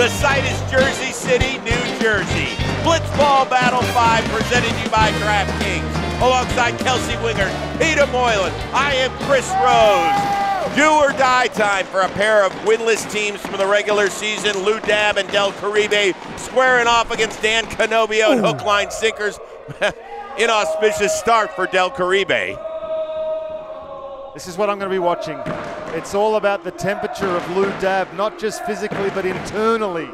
The site is Jersey City, New Jersey. Blitzball Battle 5 presented to you by DraftKings. Alongside Kelsey, Wingert, Peter Moylan, I am Chris Rose. Do or die time for a pair of winless teams from the regular season. Lou Dab and Del Caribe squaring off against Dan Canobbio and Hookline Sinkers. Inauspicious start for Del Caribe. This is what I'm going to be watching. It's all about the temperature of Lou Dab, not just physically, but internally.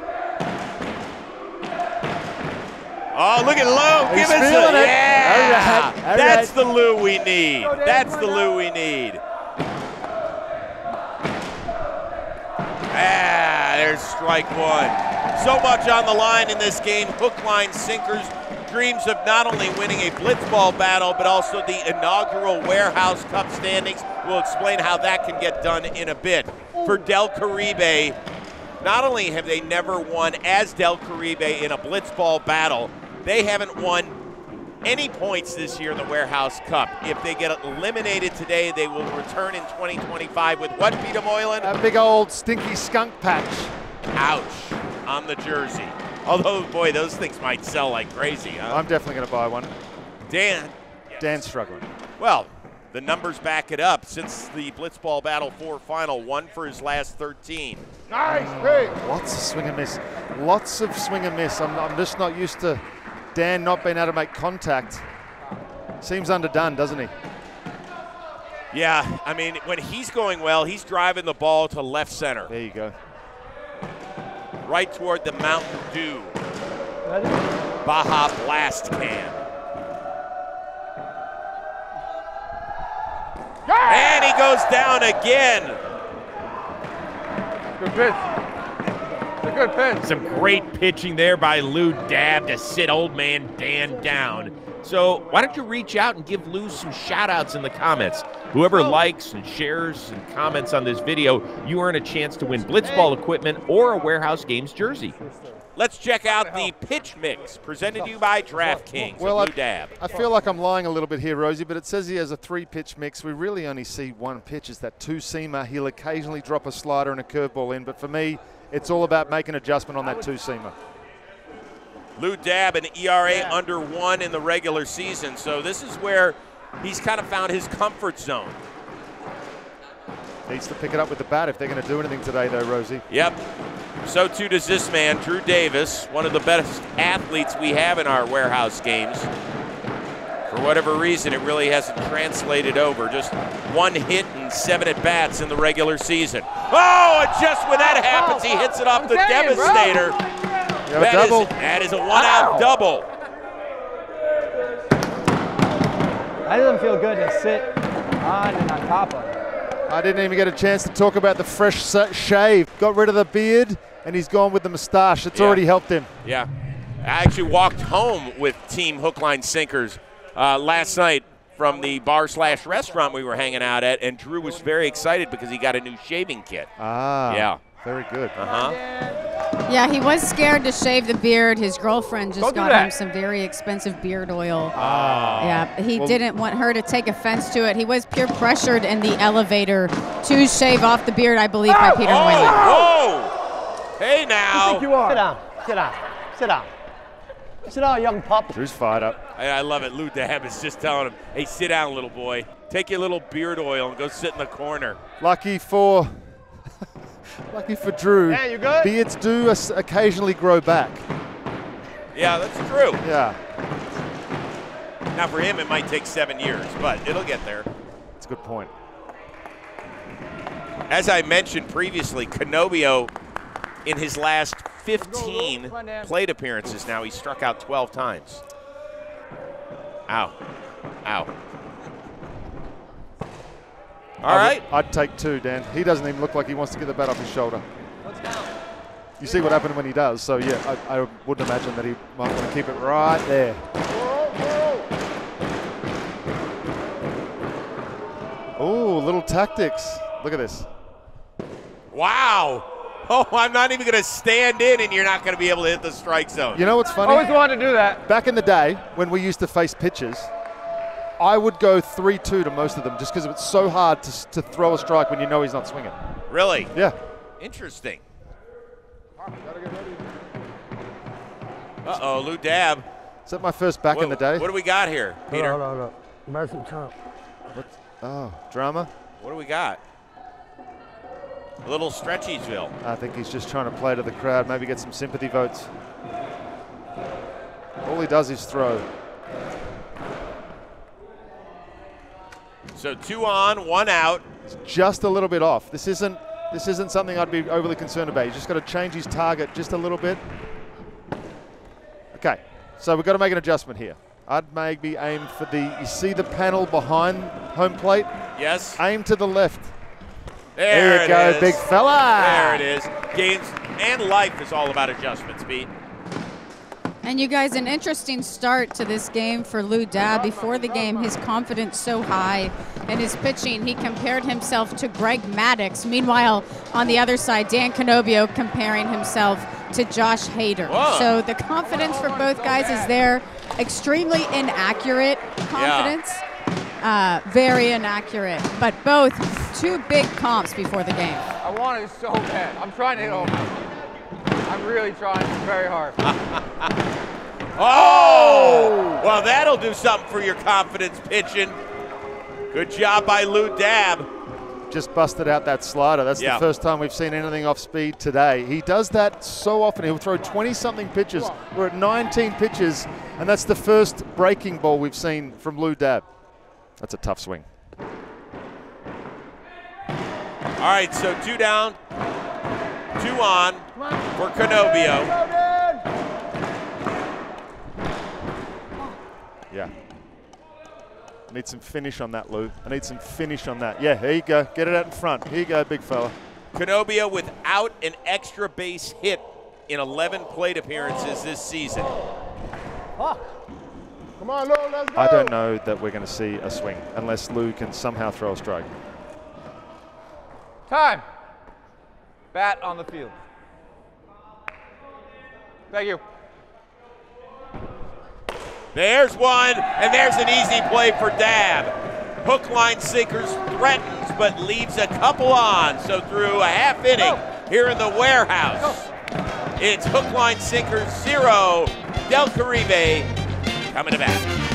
Oh, look at Lou. He's Give us feeling a, it. yeah. All right. That's the Lou we need. That's the Lou we need. Ah, there's strike one. So much on the line in this game. Hookline Sinkers dreams of not only winning a blitzball battle, but also the inaugural Warehouse Cup standings. We'll explain how that can get done in a bit. For Del Caribe, not only have they never won as Del Caribe in a blitzball battle, they haven't won any points this year in the Warehouse Cup. If they get eliminated today, they will return in 2025 with what, Peter Moylan? A big old stinky skunk patch. Ouch, on the jersey. Although, boy, those things might sell like crazy, huh? I'm definitely going to buy one. Dan. Yes. Dan's struggling. Well, the numbers back it up. Since the Blitzball Battle 4 final, 1 for his last 13. Nice, big. Lots of swing and miss. Lots of swing and miss. I'm just not used to Dan not being able to make contact. Seems underdone, doesn't he? Yeah, I mean, when he's going well, he's driving the ball to left center. There you go. Right toward the Mountain Dew Baja Blast can. Yeah! And he goes down again. Good pitch. It's a good pitch. Some great pitching there by Lou Dab to sit old man Dan down. So why don't you reach out and give Lou some shout-outs in the comments. Whoever likes and shares and comments on this video, you earn a chance to win Blitzball equipment or a Warehouse Games jersey. Let's check out the pitch mix presented to you by DraftKings. Well, Lou Dab. I feel like I'm lying a little bit here, Rosie, but it says he has a 3-pitch mix. We really only see one pitch. It's that 2-seamer. He'll occasionally drop a slider and a curveball in, but for me, it's all about making adjustment on that 2-seamer. Lou Dab, an ERA under 1 in the regular season, so this is where he's kind of found his comfort zone. Needs to pick it up with the bat if they're going to do anything today, though, Rosie. Yep. So too does this man, Drew Davis, one of the best athletes we have in our Warehouse games. For whatever reason, it really hasn't translated over. Just 1 hit and 7 at-bats in the regular season. Oh, and just when that happens, he hits it off the Devastator. That is a 1-out double. That doesn't feel good to sit on and on top of it. I didn't even get a chance to talk about the fresh shave. Got rid of the beard, and he's gone with the mustache. It's already helped him. Yeah. I actually walked home with Team Hookline Sinkers last night from the bar/restaurant we were hanging out at, and Drew was very excited because he got a new shaving kit. Ah. Yeah. Very good. Yeah, he was scared to shave the beard. His girlfriend just got him some very expensive beard oil. Yeah, he didn't want her to take offense to it. He was peer pressured in the elevator to shave off the beard, I believe, by Peter Moylan. Whoa! Hey now. Sit down. Sit down. Sit down. Sit down, young pup. Drew's fired up. I love it. Lou Dab is just telling him, hey, sit down, little boy. Take your little beard oil and go sit in the corner. Lucky for Drew, Yeah, you good? beards do occasionally grow back. Yeah, that's true. Yeah. Now for him, it might take 7 years, but it'll get there. That's a good point. As I mentioned previously, Canobbio, in his last 15 plate appearances now, he struck out 12 times. Ow. Ow. All right. I'd take 2, Dan. He doesn't even look like he wants to get the bat off his shoulder. You see what happened when he does, so yeah, I wouldn't imagine that he might want to keep it right there. Oh, little tactics. Look at this. Wow. Oh, I'm not even going to stand in, and you're not going to be able to hit the strike zone. You know what's funny? Always wanted to do that. Back in the day, when we used to face pitchers, I would go 3-2 to most of them just because it's so hard to throw a strike when you know he's not swinging. Really? Yeah. Interesting. Uh-oh, Lou Dab. Is that my first back in the day? What do we got here, Peter? Hold on. Mercy Trump. Oh, drama? What do we got? A little Stretchiesville. I think he's just trying to play to the crowd, maybe get some sympathy votes. All he does is throw. So 2 on, 1 out. It's just a little bit off. This isn't something I'd be overly concerned about. He's just got to change his target just a little bit. Okay, so we've got to make an adjustment here. I'd maybe aim for you see the panel behind home plate? Yes. Aim to the left. There you go, big fella. There it is. Games and life is all about adjustments, Pete. And you guys, an interesting start to this game for Lou Dab. Before the game, his confidence so high in his pitching, he compared himself to Greg Maddux. Meanwhile, on the other side, Dan Canobbio comparing himself to Josh Hader. Whoa. So the confidence for both guys is there. Extremely inaccurate confidence. Yeah. Very inaccurate. But both 2 big comps before the game. I want it so bad. I'm trying to hit home. I'm really trying very hard. Oh! Well, that'll do something for your confidence pitching. Good job by Lou Dab. Just busted out that slider. That's the first time we've seen anything off speed today. He does that so often. He'll throw 20-something pitches. We're at 19 pitches, and that's the first breaking ball we've seen from Lou Dab. That's a tough swing. All right, so 2 down, 2 on for Canobbio. Yeah. I need some finish on that, Lou. I need some finish on that. Yeah, here you go. Get it out in front. Here you go, big fella. Canobbio without an extra base hit in 11 plate appearances this season. Come on, Lou, let's go. I don't know that we're going to see a swing unless Lou can somehow throw a strike. Time. Bat on the field. Thank you. There's one, and there's an easy play for Dab. Hookline sinkers threatens, but leaves a couple on. So through a half inning here in the warehouse, it's Hookline sinkers 0, Del Caribe coming to bat.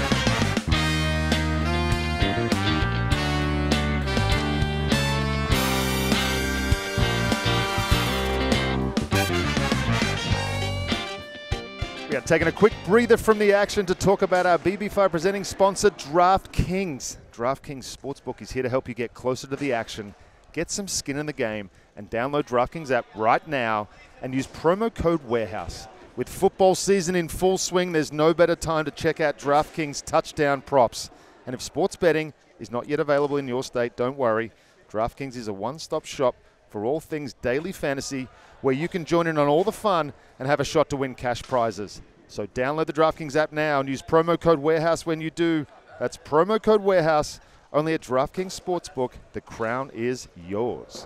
We are taking a quick breather from the action to talk about our BB5 presenting sponsor, DraftKings. DraftKings Sportsbook is here to help you get closer to the action, get some skin in the game, and download DraftKings app right now and use promo code WAREHOUSE. With football season in full swing, there's no better time to check out DraftKings touchdown props. And if sports betting is not yet available in your state, don't worry. DraftKings is a one-stop shop for all things daily fantasy, where you can join in on all the fun and have a shot to win cash prizes. So download the DraftKings app now and use promo code WAREHOUSE when you do. That's promo code WAREHOUSE, only at DraftKings Sportsbook. The crown is yours.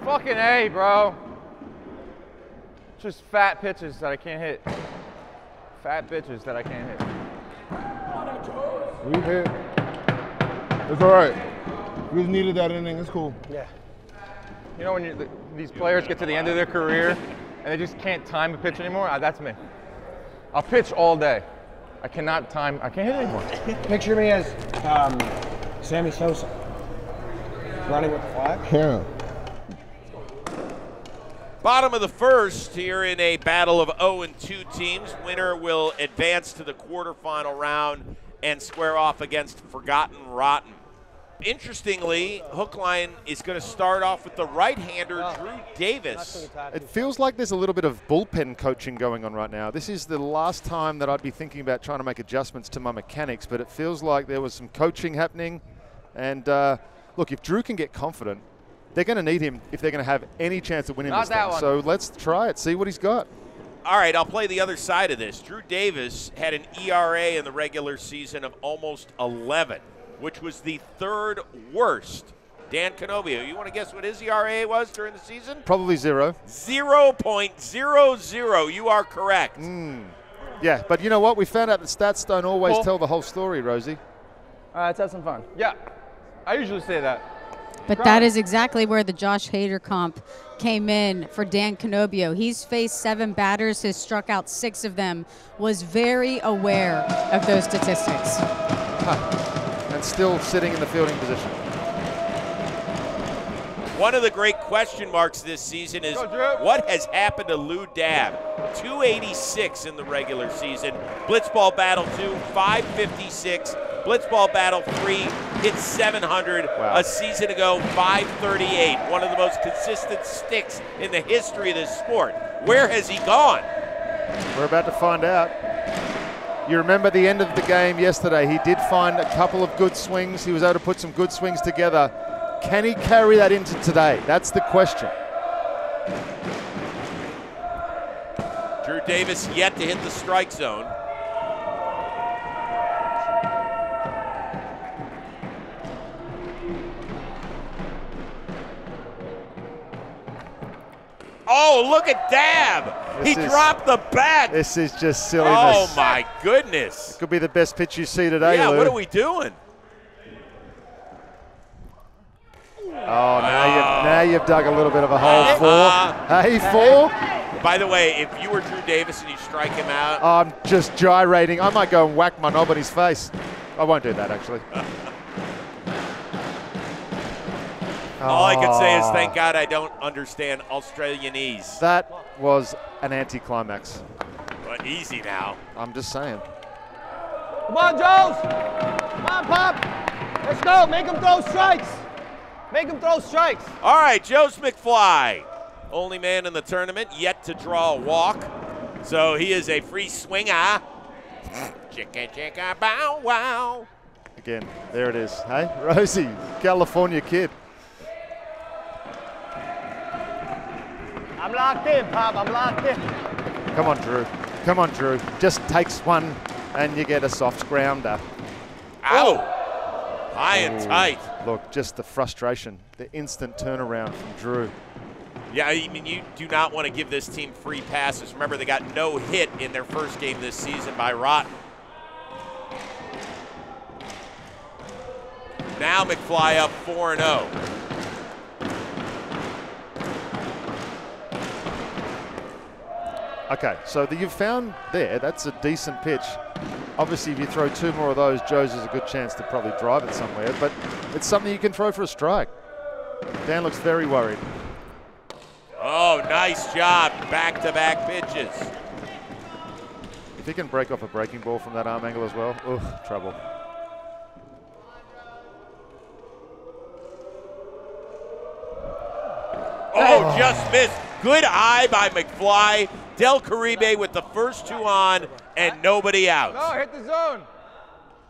Fucking A, bro. Just fat pitches that I can't hit. Fat pitches that I can't hit. We hit. It's all right. We just needed that inning. It's cool. Yeah. You know when these players get to the end of their career and they just can't time a pitch anymore? That's me. I'll pitch all day. I cannot time. I can't hit anymore. Picture me as Sammy Sosa running with the flag. Yeah. Bottom of the first here in a battle of 0-2 teams. Winner will advance to the quarterfinal round and square off against Forgotten Rotten. Interestingly, Hookline is going to start off with the right-hander, Drew Davis. It feels like there's a little bit of bullpen coaching going on right now. This is the last time that I'd be thinking about trying to make adjustments to my mechanics, but it feels like there was some coaching happening. And look, if Drew can get confident, they're going to need him if they're going to have any chance of winning this thing. So let's try it, see what he's got. All right, I'll play the other side of this. Drew Davis had an ERA in the regular season of almost 11, which was the 3rd worst. Dan Canobbio, you want to guess what his ERA was during the season? Probably 0. 0.00. You are correct. Yeah, but you know what? We found out that stats don't always tell the whole story, Rosie. Let's have some fun. Yeah, I usually say that. But that is exactly where the Josh Hader comp came in for Dan Canobbio. He's faced 7 batters, has struck out 6 of them, was very aware of those statistics. And still sitting in the fielding position. One of the great question marks this season is what has happened to Lou Dabb? 286 in the regular season. Blitzball Battle 2, 556. Blitzball Battle 3 hit 700 a season ago, 538. One of the most consistent sticks in the history of this sport. Where has he gone? We're about to find out. You remember the end of the game yesterday. He did find a couple of good swings. He was able to put some good swings together. Can he carry that into today? That's the question. Drew Davis yet to hit the strike zone. Oh, look at Dabb. He dropped the bat. This is just silliness. Oh, my goodness. It could be the best pitch you see today, Yeah, Lou. what are we doing? Oh, now you've dug a little bit of a hole. 4. Hey, 4. By the way, if you were Drew Davis and you strike him out. I'm just gyrating. I might go and whack my knob in his face. I won't do that, actually. All I can say is thank God I don't understand Australianese. That was an anticlimax. But easy now. I'm just saying. Come on, Joez. Come on, Pop. Let's go. Make him throw strikes. Make him throw strikes. All right, Joez McFly. Only man in the tournament yet to draw a walk. So he is a free swinger. Chicka, chicka, bow, wow. Again, there it is. Hey, Rosie, California kid. I'm locked in, Pop. I'm locked in. Come on, Drew. Come on, Drew. Just takes one and you get a soft grounder. Ow. High and tight. Look, just the frustration, the instant turnaround from Drew. Yeah, I mean, you do not want to give this team free passes. Remember, they got no hit in their first game this season by Rotten. Now McFly up 4-0. Okay, so you've found there, that's a decent pitch. Obviously, if you throw 2 more of those, Joez has a good chance to probably drive it somewhere, but it's something you can throw for a strike. Dan looks very worried. Oh, nice job. Back-to-back pitches. If he can break off a breaking ball from that arm angle as well, trouble. Oh, just missed. Good eye by McFly. Del Caribe with the first 2 on and nobody out. No, hit the zone.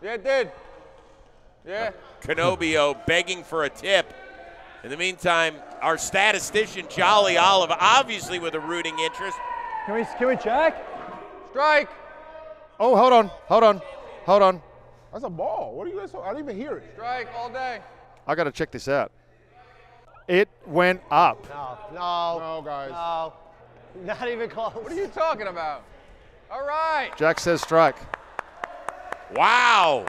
Yeah, it did. Yeah. Canobbio begging for a tip. In the meantime, our statistician, Jolly Olive, obviously with a rooting interest. Can we check? Strike. Oh, hold on. That's a ball. What are you guys? I didn't even hear it. Strike all day. I got to check this out. It went up. No, guys. No. Not even close. What are you talking about? All right. Jack says strike. Wow.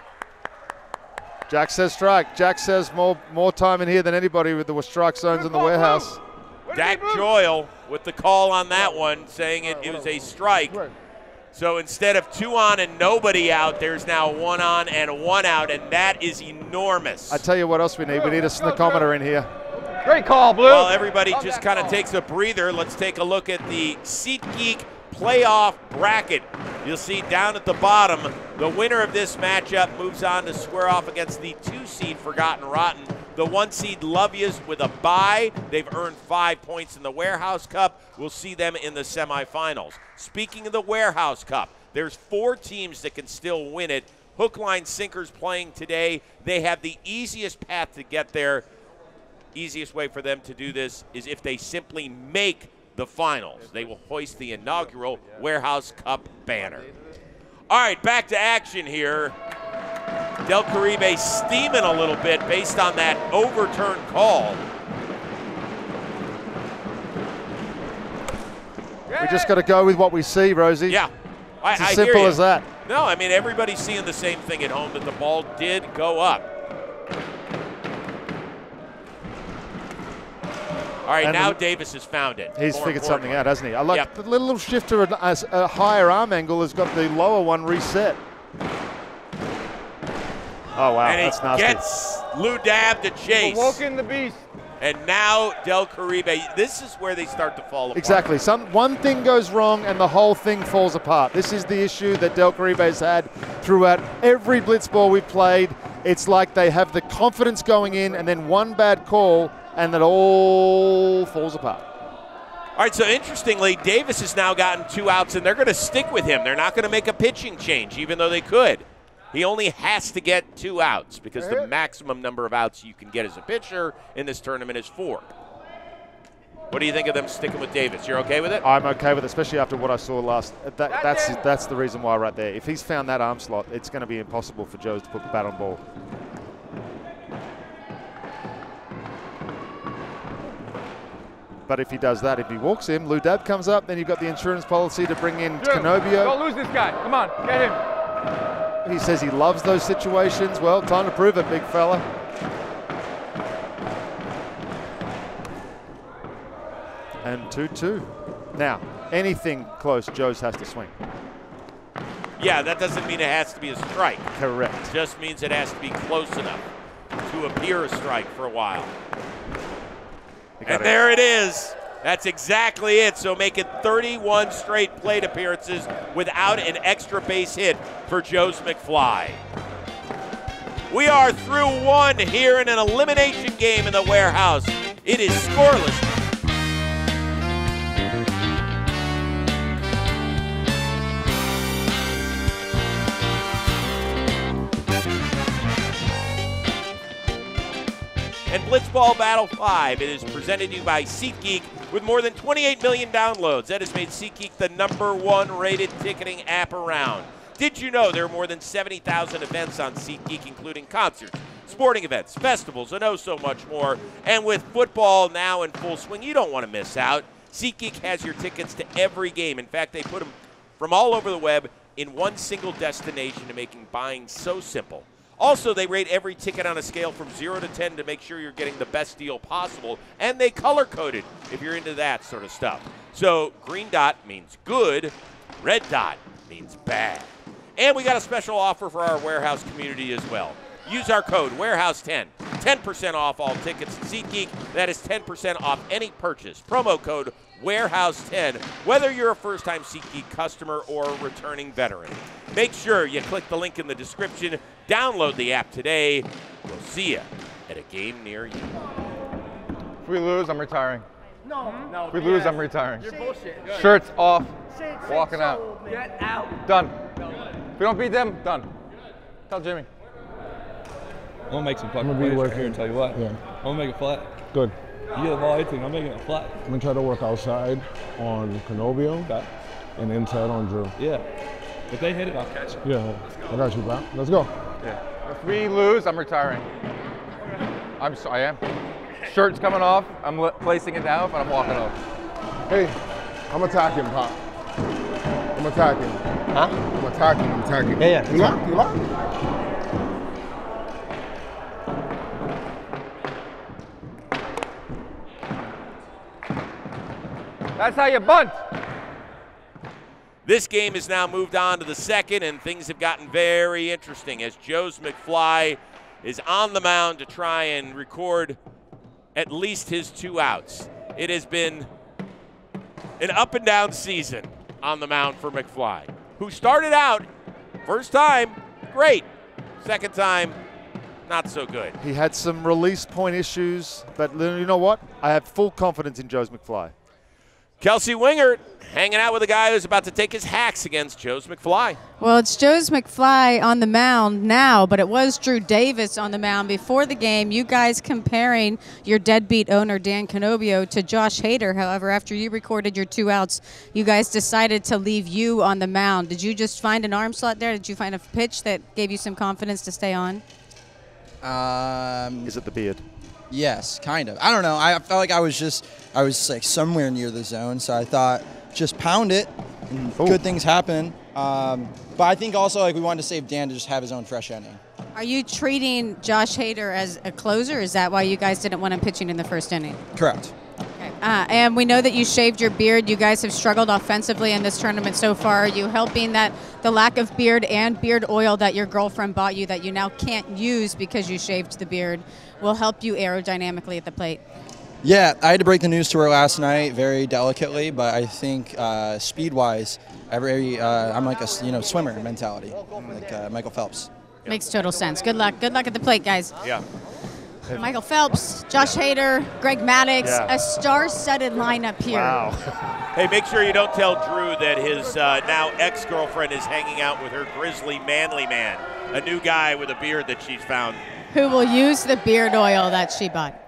Jack says strike. Jack says more time in here than anybody with the strike zones in the warehouse. Dak Joyle with the call on that one, saying it was a strike. So instead of 2 on and nobody out, there's now 1 on and 1 out, and that is enormous. I tell you what else we need. We need a snickometer in here. Great call, Blue. Well, everybody just kind of takes a breather. Let's take a look at the SeatGeek playoff bracket. You'll see down at the bottom, the winner of this matchup moves on to square off against the 2 seed Forgotten Rotten. The 1 seed Love Yous with a bye. They've earned 5 points in the Warehouse Cup. We'll see them in the semifinals. Speaking of the Warehouse Cup, there's 4 teams that can still win it. Hookline Sinkers playing today. They have the easiest path to get there. Easiest way for them to do this is if they simply make the finals. They will hoist the inaugural Warehouse Cup banner. All right, back to action here. Del Caribe steaming a little bit based on that overturned call. We just got to go with what we see, Rosie. Yeah, it's as simple as that. No, I mean, everybody's seeing the same thing at home, that the ball did go up. All right, now Davis has found it. He's figured something out, hasn't he? I like the little shift to a higher arm angle has got the lower one reset. Oh, wow, and that's he nasty. Gets Lou Dab to chase. Woken the beast. And now Del Caribe, this is where they start to fall apart. Exactly. One thing goes wrong and the whole thing falls apart. This is the issue that Del Caribe has had throughout every Blitzball we've played. It's like they have the confidence going in and then one bad call and it all falls apart. All right, so interestingly, Davis has now gotten 2 outs and they're going to stick with him. They're not going to make a pitching change, even though they could. He only has to get 2 outs because the maximum number of outs you can get as a pitcher in this tournament is 4. What do you think of them sticking with Davis? You're okay with it? I'm okay with it, especially after what I saw last. That's the reason why right there. If he's found that arm slot, it's going to be impossible for Joez to put the bat on ball. But if he does that, if he walks him, Lou Dab comes up, then you've got the insurance policy to bring in Canobbio. Don't lose this guy. Come on, get him. He says he loves those situations. Well, time to prove it, big fella. And 2-2. Now, anything close, Joez has to swing. Yeah, that doesn't mean it has to be a strike. Correct. It just means it has to be close enough to appear a strike for a while. And there it is. That's exactly it. So make it 31 straight plate appearances without an extra base hit for Joez McFly. We are through 1 here in an elimination game in the warehouse. It is scoreless. And Blitzball Battle 5, it is presented to you by SeatGeek with more than 28 million downloads. That has made SeatGeek the #1 rated ticketing app around. Did you know there are more than 70,000 events on SeatGeek, including concerts, sporting events, festivals, and oh so much more. And with football now in full swing, you don't want to miss out. SeatGeek has your tickets to every game. In fact, they put them from all over the web in one single destination, making buying so simple. Also, they rate every ticket on a scale from 0 to 10 to make sure you're getting the best deal possible, and they color-coded if you're into that sort of stuff. So green dot means good, red dot means bad. And we got a special offer for our warehouse community as well. Use our code WAREHOUSE10, 10% off all tickets at SeatGeek. That is 10% off any purchase. Promo code WAREHOUSE10, whether you're a first-time SeatGeek customer or a returning veteran. Make sure you click the link in the description. Download the app today. We'll see you at a game near you. If we lose, I'm retiring. No. If we lose, I'm retiring. You're bullshit. Shirts off, walking out. Get out. Done. If we don't beat them, done. Tell Jimmy. I'm gonna make some fucking plays right here and tell you what. Yeah. I'm gonna make it flat. Good. You get the ball 18, I'm making it flat. I'm gonna try to work outside on Canobbio and inside on Drew. Yeah. If they hit it, I'll catch it. Yeah, I got you, pal. Let's go. Yeah. If we lose, I'm retiring. I am. Shirt's coming off. I'm placing it down, but I'm walking off. Hey, I'm attacking, Pop. I'm attacking. Huh? I'm attacking. Yeah. You lock? That's how you bunt. This game has now moved on to the second, and things have gotten very interesting as Joez McFly is on the mound to try and record at least his 2 outs. It has been an up and down season on the mound for McFly, who started out, first time, great. Second time, not so good. He had some release point issues, but you know what? I have full confidence in Joez McFly. Kelsey Wingert hanging out with a guy who's about to take his hacks against Joez McFly. Well, it's Joez McFly on the mound now, but it was Drew Davis on the mound before the game. You guys comparing your deadbeat owner, Dan Canobbio, to Josh Hader. However, after you recorded your 2 outs, you guys decided to leave you on the mound. Did you just find an arm slot there? Did you find a pitch that gave you some confidence to stay on? Is it the beard? Yes, kind of. I don't know. I felt like I was like somewhere near the zone, so I thought just pound it and good things happen. But I think also like we wanted to save Dan to just have his own fresh inning. Are you treating Josh Hader as a closer? Is that why you guys didn't want him pitching in the first inning? Correct. Okay. And we know that you shaved your beard. You guys have struggled offensively in this tournament so far. Are you helping that the lack of beard and beard oil that your girlfriend bought you that you now can't use because you shaved the beard will help you aerodynamically at the plate? Yeah, I had to break the news to her last night very delicately, but I think speed-wise, I'm like a swimmer mentality, like Michael Phelps. Makes total sense. Good luck. Good luck at the plate, guys. Yeah. Michael Phelps, Josh Hader, Greg Maddox, a star-studded lineup here. Wow. Hey, make sure you don't tell Drew that his now ex-girlfriend is hanging out with her grizzly manly man, a new guy with a beard that she's found. Who will use the beard oil that she bought.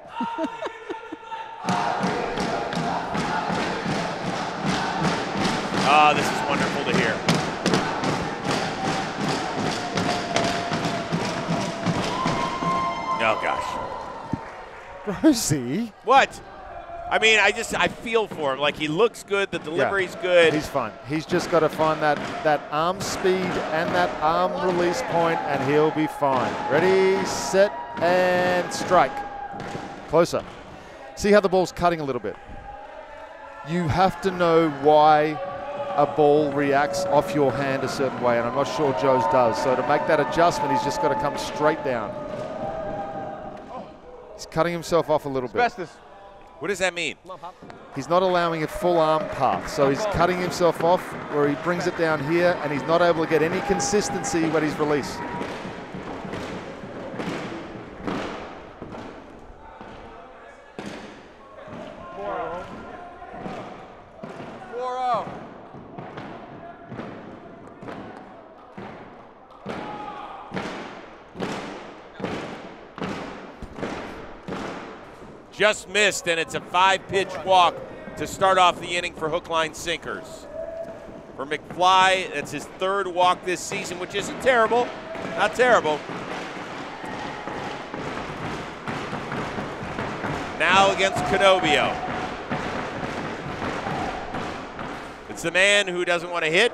Oh, this is wonderful to hear. Oh, gosh. Rosie? What? I mean, I feel for him. Like, he looks good. The delivery's good. He's fine. He's just got to find that arm speed and that arm release point, and he'll be fine. Ready, set, and strike. Closer. See how the ball's cutting a little bit. You have to know why a ball reacts off your hand a certain way, and I'm not sure Joez does. So to make that adjustment, he's just got to come straight down. He's cutting himself off a little bit. What does that mean? He's not allowing a full arm path, so he's cutting himself off where he brings it down here, and he's not able to get any consistency when he's released. Just missed, and it's a 5-pitch walk to start off the inning for Hookline Sinkers. For McFly, that's his 3rd walk this season, which isn't terrible. Not terrible. Now against Canobbio. It's the man who doesn't want to hit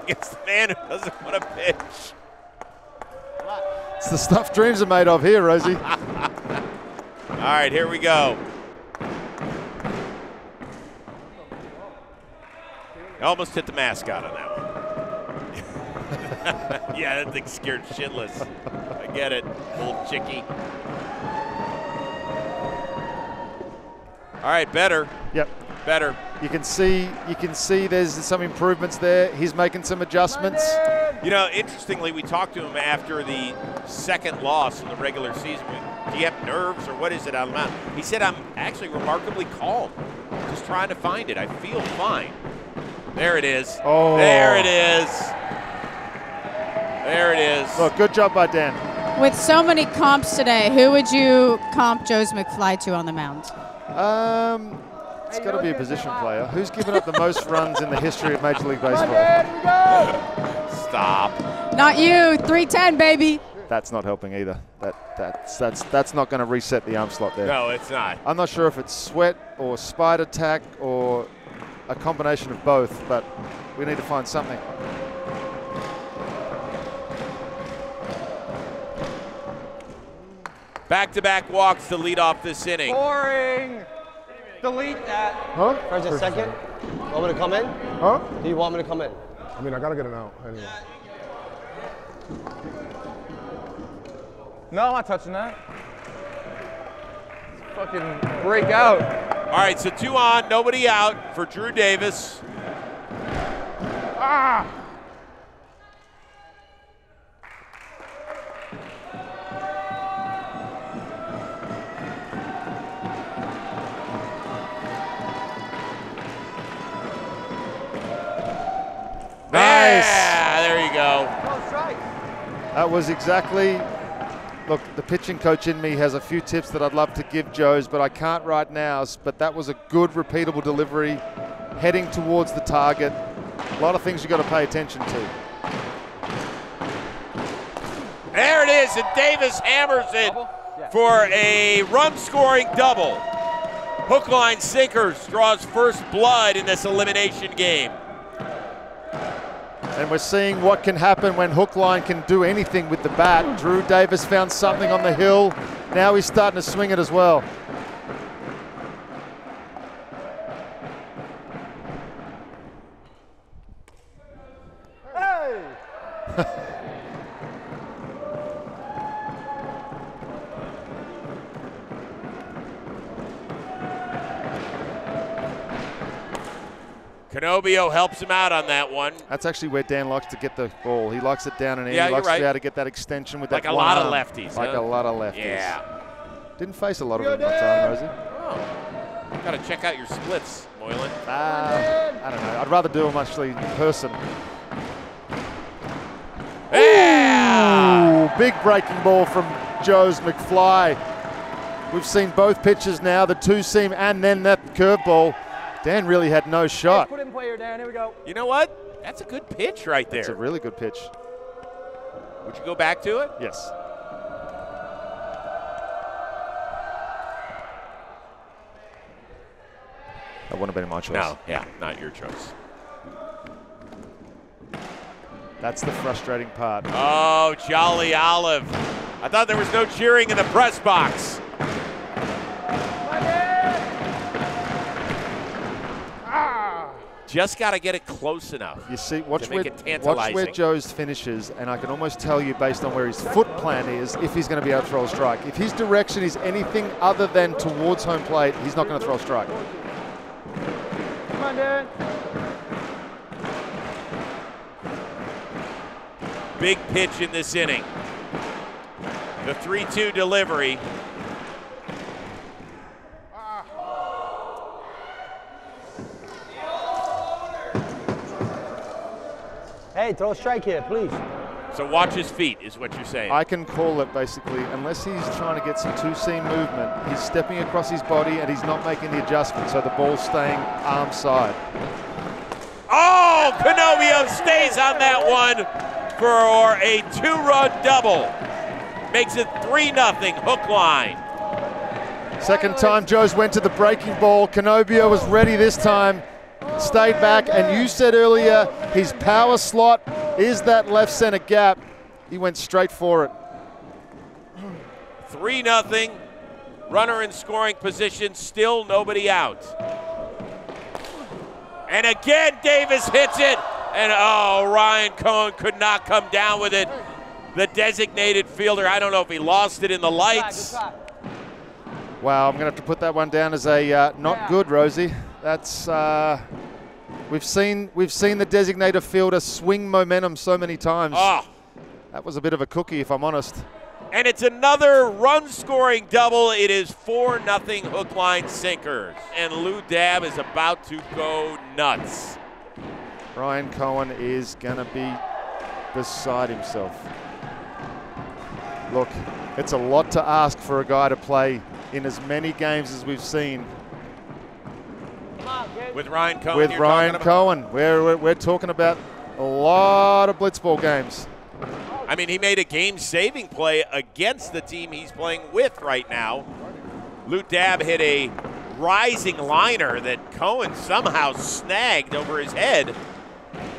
against the man who doesn't want to pitch. It's the stuff dreams are made of here, Rosie. All right, here we go. I almost hit the mascot on that one. Yeah, that thing's scared shitless. I get it, little chickie. All right, better. Yep. Better. You can see there's some improvements there. He's making some adjustments. You know, interestingly, we talked to him after the 2nd loss in the regular season. Do you have nerves or what is it on the mound? He said, I'm actually remarkably calm. Just trying to find it. I feel fine. There it is. Oh. There it is. There it is. Look, good job by Dan. With so many comps today, who would you comp Joez McFly to on the mound? It's got to be a position player. Who's given up the most runs in the history of Major League Baseball? Stop. Not you. 310, baby. That's not helping either. That's not going to reset the arm slot there. No, it's not. I'm not sure if it's sweat or spider tack or a combination of both, but we need to find something. Back-to-back walks to lead off this inning. Boring. Delete that. Huh? For just a second. Want me to come in? Huh? Do you want me to come in? I mean, I gotta get it out anyway. No, I'm not touching that. Fucking break out. All right, so 2 on, nobody out for Drew Davis. Ah! Nice. Yeah, there you go. That was exactly. Look, the pitching coach in me has a few tips that I'd love to give Joez, but I can't right now. But that was a good, repeatable delivery, heading towards the target. A lot of things you've got to pay attention to. There it is, and Davis hammers it for a run-scoring double. Hookline Sinkers draws first blood in this elimination game. And we're seeing what can happen when Hookline can do anything with the bat. Drew Davis found something on the hill. Now he's starting to swing it as well. Canobbio helps him out on that one. That's actually where Dan likes to get the ball. He likes it down and in. Yeah, he likes you're right. to be able to get that extension with like that a one lot arm. of lefties. Like huh? a lot of lefties. Yeah. Didn't face a lot of them that time, Rosie. Oh. Got to check out your splits, Moylan. I don't know. I'd rather do them actually in person. Yeah! Ooh, big breaking ball from Joez McFly. We've seen both pitches now, the two-seam and then that curveball. Dan really had no shot. Put in play here, Dan. Here we go. You know what? That's a good pitch right there. It's a really good pitch. Would you go back to it? Yes. That wouldn't have been my choice. No, yeah, not your choice. That's the frustrating part. Oh, Jolly Olive. I thought there was no cheering in the press box. Just got to get it close enough. You see, watch where tantalizing. Joez finishes, and I can almost tell you based on where his foot plan is if he's going to be able to throw a strike. If his direction is anything other than towards home plate, he's not going to throw a strike. Come on, Dan. Big pitch in this inning. The 3-2 delivery. Hey, throw a strike here, please. So watch his feet is what you're saying. I can call it basically, unless he's trying to get some two-seam movement, he's stepping across his body and he's not making the adjustment, so the ball's staying arm side. Oh, Canobbio stays on that one for a 2-run double. Makes it 3-0 Hookline. Second time Joez went to the breaking ball. Canobbio was ready this time, stayed back, and you said earlier his power slot is that left center gap. He went straight for it. 3-0. Runner in scoring position, still nobody out. And again, Davis hits it. And oh, Ryan Cohen could not come down with it. The designated fielder, I don't know if he lost it in the lights. Wow, I'm gonna have to put that one down as a not good, Rosie. That's we've seen the designated fielder swing momentum so many times. Oh. That was a bit of a cookie, if I'm honest. And it's another run-scoring double. It is 4-0 Hookline Sinkers. And Lou Dabb is about to go nuts. Ryan Cohen is gonna be beside himself. Look, it's a lot to ask for a guy to play in as many games as we've seen. With Ryan Cohen. With Ryan Cohen. We're talking about a lot of blitzball games. I mean, he made a game-saving play against the team he's playing with right now. Lou Dabb hit a rising liner that Cohen somehow snagged over his head.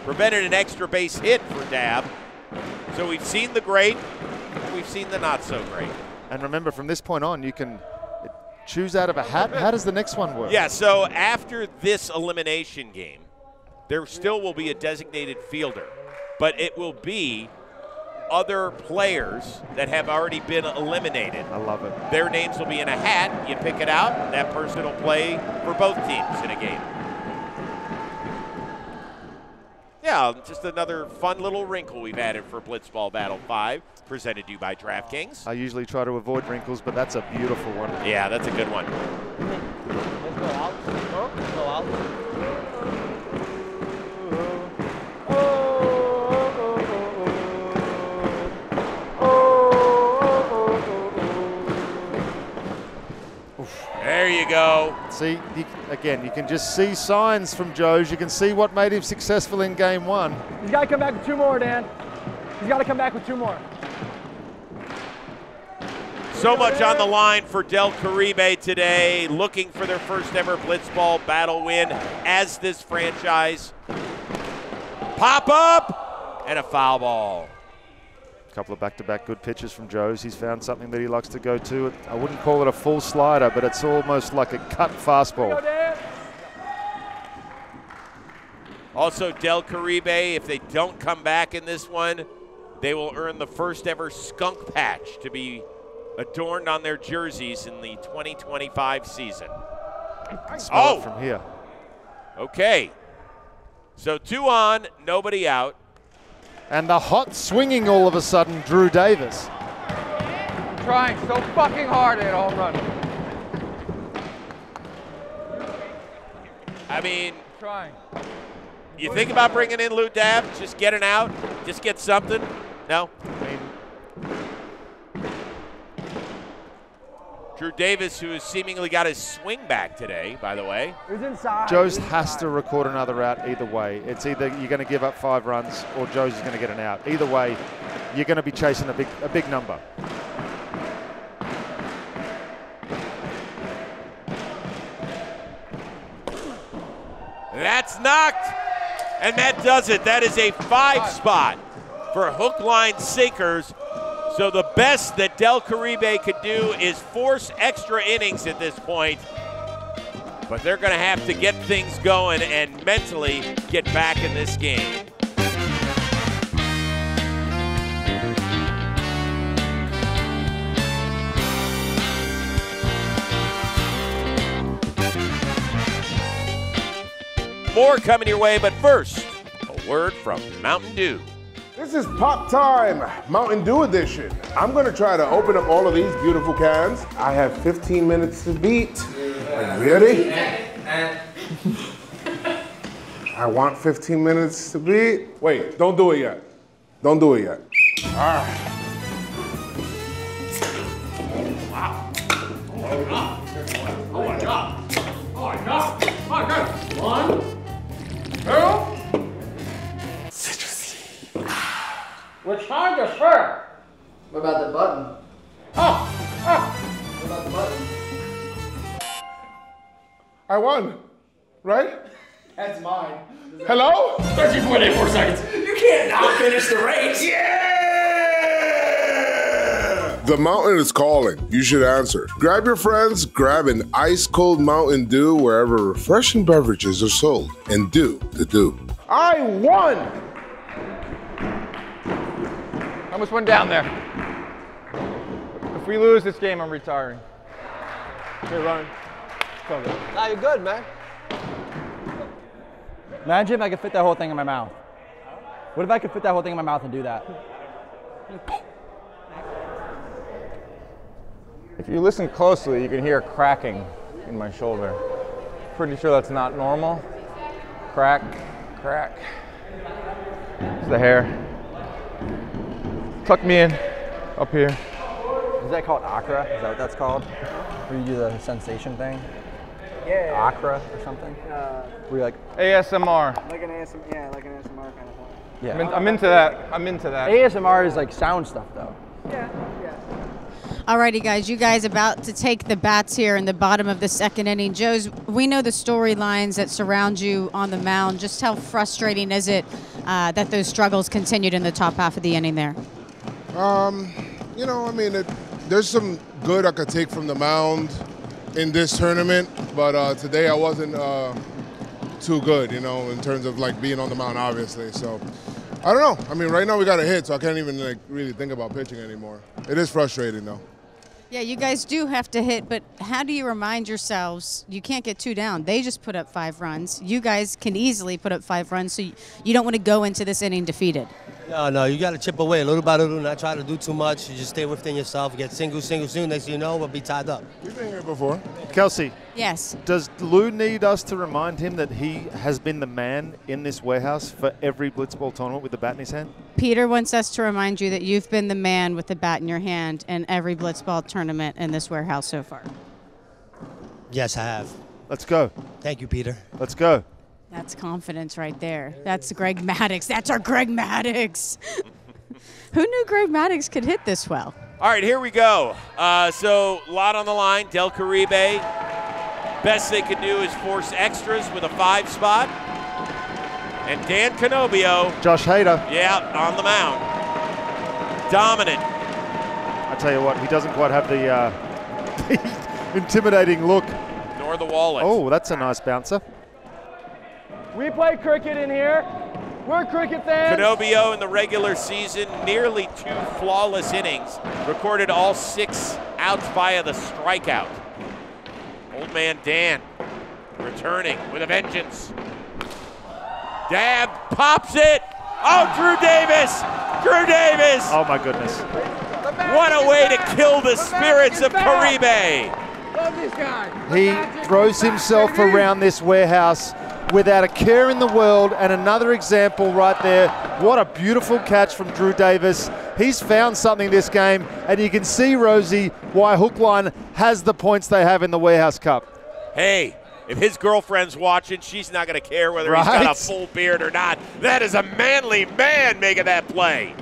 Prevented an extra base hit for Dabb. So we've seen the great, and we've seen the not so great. And remember, from this point on, you can choose out of a hat. How does the next one work? Yeah, so after this elimination game, there still will be a designated fielder, but it will be other players that have already been eliminated. I love it. Their names will be in a hat. You pick it out. That person will play for both teams in a game. Yeah, just another fun little wrinkle we've added for Blitzball Battle 5, presented to you by DraftKings. I usually try to avoid wrinkles, but that's a beautiful one. Yeah, that's a good one. Let's go out. Let's go out. There you go. See, again, you can just see signs from Joez. You can see what made him successful in game one. He's got to come back with 2 more, Dan. He's got to come back with 2 more. So much on the line for Del Caribe today, looking for their first ever Blitzball Battle win as this franchise. Pop up and a foul ball. A couple of back-to-back good pitches from Joez. He's found something that he likes to go to. I wouldn't call it a full slider, but it's almost like a cut fastball. Also, Del Caribe, if they don't come back in this one, they will earn the first ever skunk patch to be adorned on their jerseys in the 2025 season. Smell it from here. Okay. So 2 on, nobody out. And the hot swinging all of a sudden, Drew Davis. I'm trying so fucking hard at home run. I mean, Trying. you think about bringing in Lou Dab, just get an out, just get something? No? I mean, Drew Davis, who has seemingly got his swing back today, by the way. He's inside. Joez has to record another out either way. It's either you're going to give up 5 runs or Joez is going to get an out. Either way, you're going to be chasing a big number. That's knocked, and that does it. That is a 5 spot for Hookline Sinkers. So the best that Del Caribe could do is force extra innings at this point. But they're going to have to get things going and mentally get back in this game. More coming your way, but first, a word from Mountain Dew. This is Pop Time, Mountain Dew edition. I'm gonna try to open up all of these beautiful cans. I have 15 minutes to beat. Are you ready? I want 15 minutes to beat. Wait, don't do it yet. Don't do it yet. All right. Wow. Oh my God. Oh my God. Oh my God. Oh my God. 1, 2. We're trying to share. What about the button? What about the button? I won, right? That's mine. Hello? 13.84 seconds. You can't not finish the race. The mountain is calling. You should answer. Grab your friends, grab an ice cold Mountain Dew wherever refreshing beverages are sold, and do the do. I won! I almost went down there. If we lose this game, I'm retiring. Hey, Ryan. Nah, you're good, man. Imagine if I could fit that whole thing in my mouth. What if I could fit that whole thing in my mouth and do that? If you listen closely, you can hear cracking in my shoulder. Pretty sure that's not normal. Crack, crack. It's the hair. Tuck me in, up here. Is that called Accra? Is that what that's called? Where you do the sensation thing? Yeah. Accra or something? Where you're like ASMR. Like an ASMR, yeah, like an ASMR kind of thing. Yeah. I'm into that. I'm into that. ASMR is like sound stuff though. Yeah. Alrighty, guys, you guys about to take the bats here in the bottom of the second inning. Joez, we know the storylines that surround you on the mound. Just how frustrating is it that those struggles continued in the top half of the inning there? You know, I mean, there's some good I could take from the mound in this tournament, but today I wasn't too good, you know, in terms of like being on the mound, obviously. So I don't know. I mean, right now we got a hit, so I can't even like really think about pitching anymore. It is frustrating though. Yeah, you guys do have to hit, but how do you remind yourselves you can't get 2 down? They just put up 5 runs. You guys can easily put up 5 runs, so you don't want to go into this inning defeated. No, you got to chip away little by little, not try to do too much. You just stay within yourself, get single. Next thing you know, we'll be tied up. You've been here before. Kelsey. Yes. Does Lou need us to remind him that he has been the man in this warehouse for every Blitzball tournament with the bat in his hand? Peter wants us to remind you that you've been the man with the bat in your hand in every Blitzball tournament in this warehouse so far. Yes, I have. Let's go. Thank you, Peter. Let's go. That's confidence right there. That's Greg Maddux. That's our Greg Maddux. Who knew Greg Maddux could hit this well? All right, here we go. So a lot on the line. Del Caribe, best they could do is force extras with a 5 spot. And Dan Canobbio. Josh Hader. Yeah, on the mound. Dominant. I tell you what, he doesn't quite have the intimidating look. Nor the wallet. Oh, that's a nice bouncer. We play cricket in here. We're cricket fans. Canobbio in the regular season, nearly 2 flawless innings. Recorded all 6 outs via the strikeout. Old man Dan returning with a vengeance. Dab pops it. Oh, Drew Davis. Drew Davis. Oh, my goodness. What a way to kill the spirits of Caribe. Love this guy. He throws himself around this warehouse without a care in the world, and another example right there. What a beautiful catch from Drew Davis. He's found something this game, and you can see, Rosie, why Hookline has the points they have in the Warehouse Cup. Hey, if his girlfriend's watching, she's not going to care whether he's got a full beard or not. That is a manly man making that play.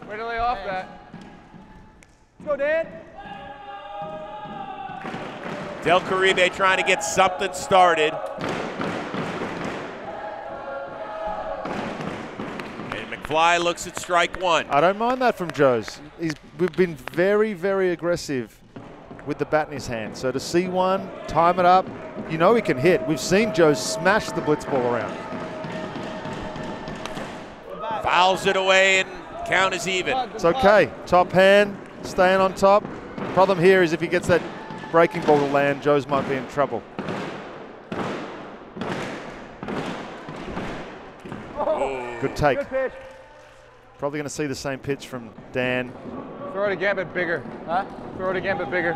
Way to lay off that. Let's go, Dan. Del Caribe trying to get something started. And McFly looks at strike one. I don't mind that from Joez. We've been very, very aggressive with the bat in his hand. So to see one, time it up, you know he can hit. We've seen Joez smash the blitzball around. Fouls it away and count is even. It's okay. Top hand, staying on top. Problem here is if he gets that breaking ball to land, Joez might be in trouble. Good take. Good pitch. Probably going to see the same pitch from Dan. Throw it again, but bigger. Huh? Throw it again, but bigger.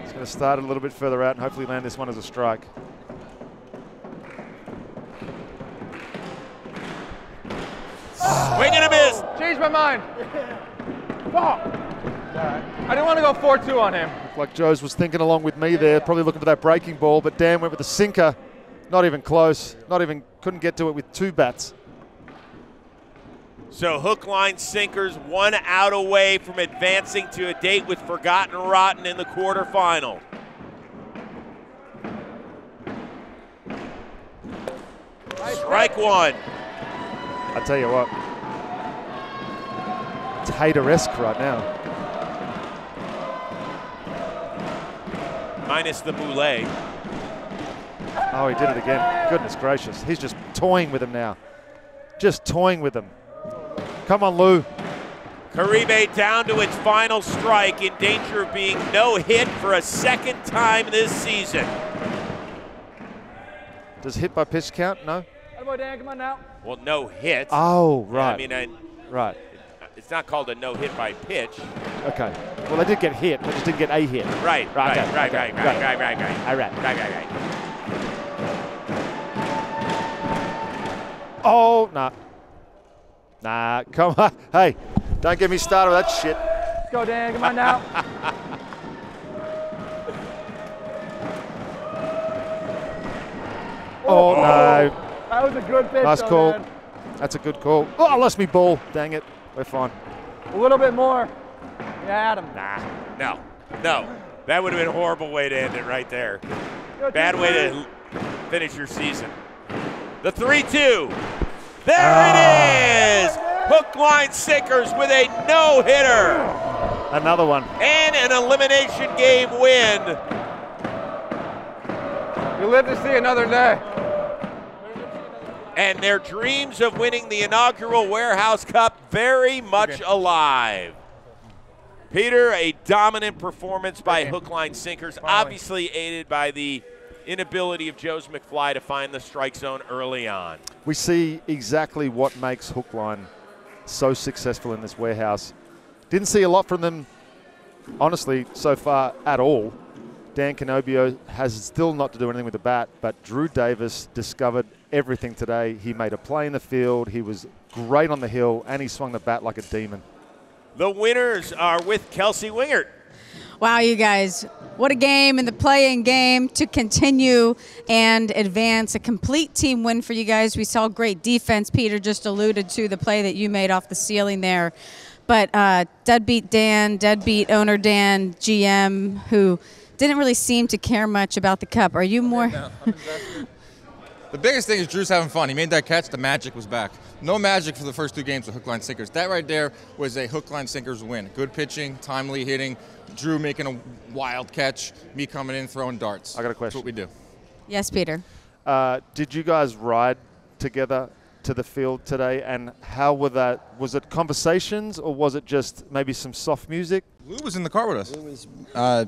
He's going to start it a little bit further out and hopefully land this one as a strike. Swing and a miss. Changed my mind. Ball. I didn't want to go 4-2 on him. Looked like Joez was thinking along with me there, probably looking for that breaking ball, but Dan went with the sinker. Not even close. Not even, couldn't get to it with two bats. So Hookline Sinkers 1 out away from advancing to a date with Forgotten Rotten in the quarterfinal. Strike one. I tell you what, it's Hader-esque right now. Minus the moulet. Oh, he did it again. Goodness gracious. He's just toying with him now. Just toying with him. Come on, Lou. Caribe down to its final strike, in danger of being no hit for a second time this season. Does hit by pitch count? No? Boy, Dan, come on now. Well, no hit. Oh, right. I mean, right. It's not called a no hit by pitch. Okay. Well, they did get hit. They just didn't get a hit. Right. Okay. Right. All right. Oh, nah. Nah, come on. Hey, don't get me started with that shit. Let's go, Dan. Come on now. Oh, no. That was a good pitch. Nice though, call. Dan. That's a good call. Oh, I lost me ball. Dang it. We're fine. A little bit more. Yeah, Adam. Nah. No. That would have been a horrible way to end it right there. Bad way to finish your season. The 3-2. There it is. Hookline Sinkers with a no-hitter. Another one. And an elimination game win. You live to see another day. And their dreams of winning the inaugural Warehouse Cup very much alive. Peter, a dominant performance by Hookline Sinkers, obviously aided by the inability of Joez McFly to find the strike zone early on. We see exactly what makes Hookline so successful in this warehouse. Didn't see a lot from them, honestly, so far at all. Dan Canobbio has still not to do anything with the bat, but Drew Davis discovered everything today. He made a play in the field. He was great on the hill, and he swung the bat like a demon. The winners are with Kelsey Wingert. Wow, you guys, what a game in the play-in game to continue and advance. A complete team win for you guys. We saw great defense. Peter just alluded to the play that you made off the ceiling there. But deadbeat Dan, deadbeat owner Dan, GM, who didn't really seem to care much about the cup. Are you more? The biggest thing is Drew's having fun. He made that catch. The magic was back. No magic for the first two games with Hookline Sinkers. That right there was a Hookline Sinkers win. Good pitching, timely hitting, Drew making a wild catch, me coming in throwing darts. I got a question. That's what we do. Yes, Peter. Did you guys ride together to the field today, and how were that? Was it conversations, or was it just maybe some soft music? Lou was in the car with us. Lou was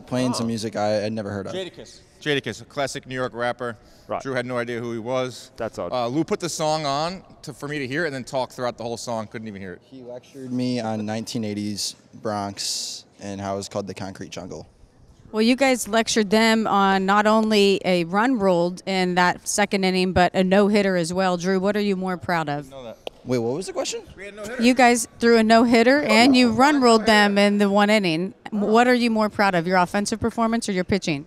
playing some music I had never heard of. Jadakiss, a classic New York rapper. Right. Drew had no idea who he was. That's odd. Lou put the song on for me to hear and then talk throughout the whole song. Couldn't even hear it. He lectured me on 1980s Bronx and how it was called the concrete jungle. Well, you guys lectured them on not only a run ruled in that second inning, but a no-hitter as well. Drew, what are you more proud of? Wait, what was the question? You guys threw a no-hitter, and you run ruled them in the one inning. What are you more proud of, your offensive performance or your pitching?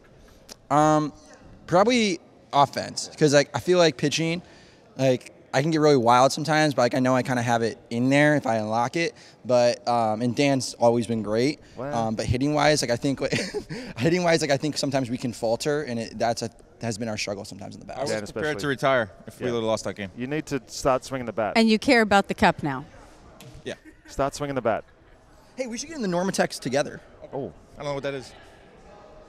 Probably offense, because I feel like pitching, I can get really wild sometimes, but I know I kind of have it in there if I unlock it. But and Dan's always been great. Wow. But hitting wise, I think I think sometimes we can falter, and that has been our struggle sometimes in the past. I was prepared to retire if we would have lost that game. You need to start swinging the bat. And you care about the cup now. Yeah. Start swinging the bat. Hey, we should get in the Normatex together. Oh. I don't know what that is.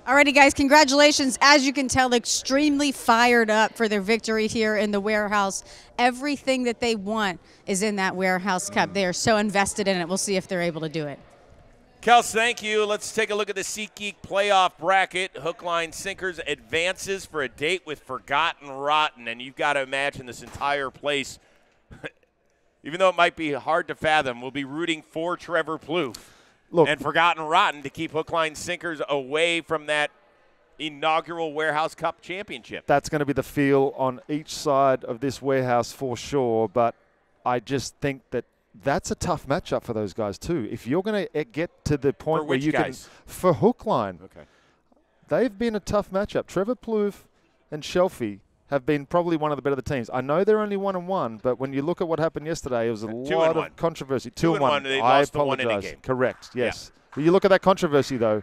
Alrighty, guys, congratulations. As you can tell, extremely fired up for their victory here in the Warehouse. Everything that they want is in that Warehouse Cup. They are so invested in it. We'll see if they're able to do it. Kels, thank you. Let's take a look at the SeatGeek playoff bracket. Hookline Sinkers advances for a date with Forgotten Rotten, and you've got to imagine this entire place, even though it might be hard to fathom, will be rooting for Trevor Plouffe. Look, and Forgotten Rotten to keep Hookline Sinkers away from that inaugural Warehouse Cup championship. That's going to be the feel on each side of this warehouse for sure, but I just think that that's a tough matchup for those guys too. If you're going to get to the point where you can – for Hookline, they've been a tough matchup. Trevor Plouffe and Shelfie have been probably one of the better teams. I know they're only 1-1, but when you look at what happened yesterday, it was a lot of controversy. 2-1. I apologize. Correct, yes. Yeah. When you look at that controversy, though,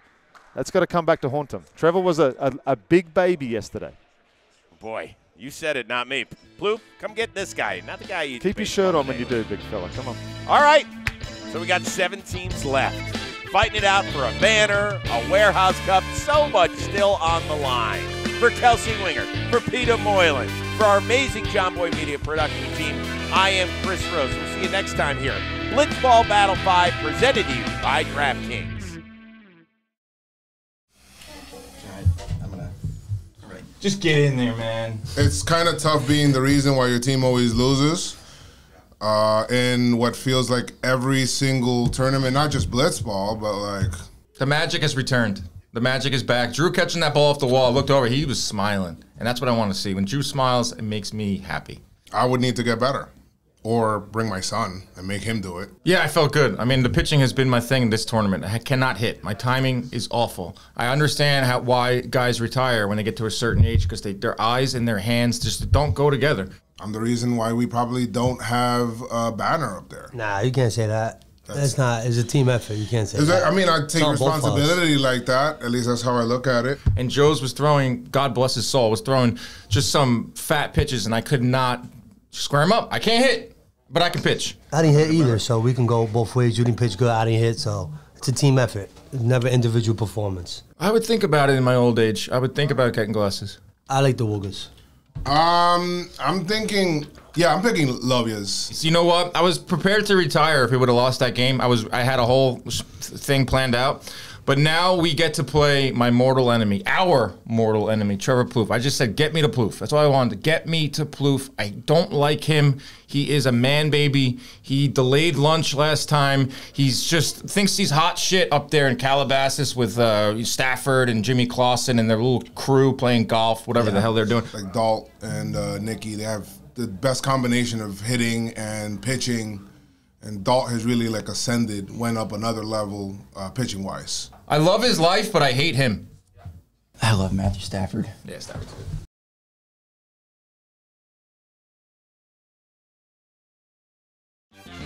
that's got to come back to haunt him. Trevor was a big baby yesterday. Boy, you said it, not me. Plouffe, come get this guy, not the guy you keep your shirt on when you do, big fella. Come on. All right, so we got 7 teams left. Fighting it out for a banner, a Warehouse Cup, so much still on the line. For Kelsey Wingert, for Peter Moylan, for our amazing John Boy Media production team, I am Chris Rose. We'll see you next time here. Blitzball Battle 5 presented to you by DraftKings. Just get in there, man. It's kind of tough being the reason why your team always loses in what feels like every single tournament, not just Blitzball, but like... The magic has returned. The magic is back. Drew catching that ball off the wall, looked over, he was smiling. And that's what I want to see. When Drew smiles, it makes me happy. I would need to get better. Or bring my son and make him do it. Yeah, I felt good. I mean, the pitching has been my thing in this tournament. I cannot hit. My timing is awful. I understand why guys retire when they get to a certain age because their eyes and their hands just don't go together. I'm the reason why we probably don't have a banner up there. Nah, you can't say that. That's not. It's a team effort. You can't say that. I mean, I take responsibility like that. At least that's how I look at it. And Joez was throwing, God bless his soul, was throwing just some fat pitches, and I could not square him up. I can't hit, but I can pitch. I didn't hit either, so we can go both ways. You didn't pitch good. I didn't hit, so it's a team effort. It's never individual performance. I would think about it in my old age. I would think about getting glasses. I like the Woogers. I'm thinking. Yeah, I'm picking Lovias. So you know what? I was prepared to retire if we would have lost that game. I had a whole thing planned out. But now we get to play my mortal enemy, our mortal enemy, Trevor Plouffe. I just said, get me to Plouffe. That's all I wanted. Get me to Plouffe. I don't like him. He is a man baby. He delayed lunch last time. He's just thinks he's hot shit up there in Calabasas with Stafford and Jimmy Clausen and their little crew playing golf, whatever the hell they're doing. Like Dalt and Nicky, they have the best combination of hitting and pitching. And Dalt has really like ascended, went up another level pitching-wise. I love his life, but I hate him. I love Matthew Stafford. Yeah, Stafford's good.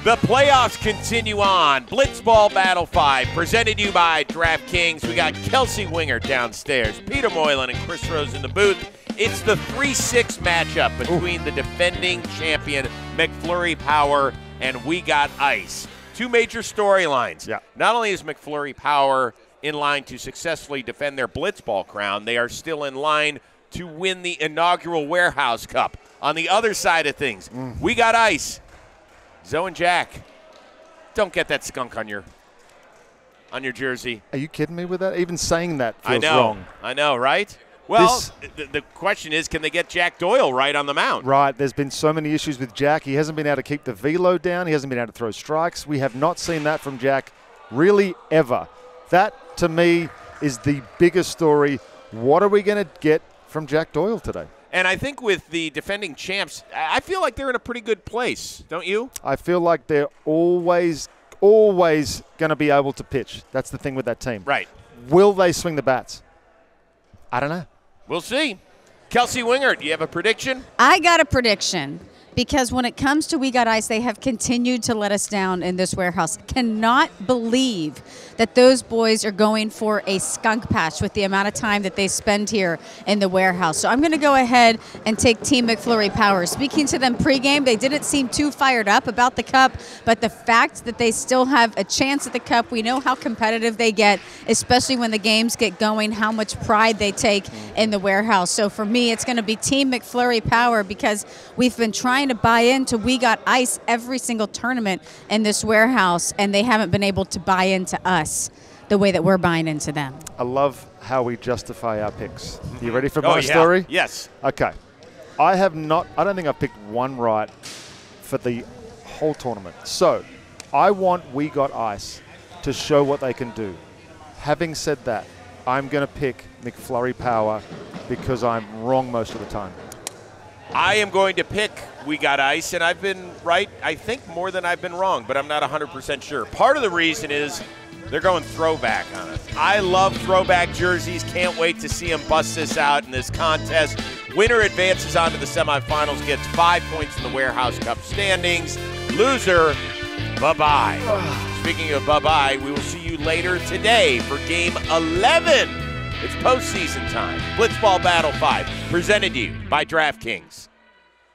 The playoffs continue on. Blitzball Battle 5, presented to you by DraftKings. We got Kelsey Wingert downstairs, Peter Moylan and Chris Rose in the booth. It's the 3-6 matchup between the defending champion, McFlurry Power, and We Got Ice. Two major storylines. Yeah. Not only is McFlurry Power in line to successfully defend their Blitzball crown, they are still in line to win the inaugural Warehouse Cup. On the other side of things, we got ice. Zoe and Jack, don't get that skunk on your jersey. Are you kidding me with that? Even saying that feels wrong. I know, right? Well, the question is, can they get Jack Doyle right on the mound? Right. There's been so many issues with Jack. He hasn't been able to keep the velo down. He hasn't been able to throw strikes. We have not seen that from Jack really ever. That, to me, is the biggest story. What are we going to get from Jack Doyle today? And I think with the defending champs, I feel like they're in a pretty good place, don't you? I feel like they're always going to be able to pitch. That's the thing with that team. Right. Will they swing the bats? I don't know. We'll see. Kelsey Wingert, do you have a prediction? I got a prediction. Because when it comes to We Got Ice, they have continued to let us down in this warehouse. Cannot believe that those boys are going for a skunk patch with the amount of time that they spend here in the warehouse. So I'm going to go ahead and take Team McFlurry Power. Speaking to them pregame, they didn't seem too fired up about the Cup, but the fact that they still have a chance at the Cup, we know how competitive they get, especially when the games get going, how much pride they take in the warehouse. So for me, it's going to be Team McFlurry Power because we've been trying to buy into We Got Ice every single tournament in this warehouse, and they haven't been able to buy into us the way that we're buying into them. I love how we justify our picks. You ready for my story? Yes. Okay. I don't think I've picked one right for the whole tournament. So I want We Got Ice to show what they can do. Having said that, I'm going to pick McFlurry Power because I'm wrong most of the time. I am going to pick We Got Ice, and I've been right, I think, more than I've been wrong, but I'm not 100% sure. Part of the reason is they're going throwback on us. I love throwback jerseys. Can't wait to see them bust this out in this contest. Winner advances on to the semifinals, gets 5 points in the Warehouse Cup standings. Loser, bye-bye. Speaking of bye-bye, we will see you later today for Game 11. It's postseason time. Blitzball Battle 5, presented to you by DraftKings.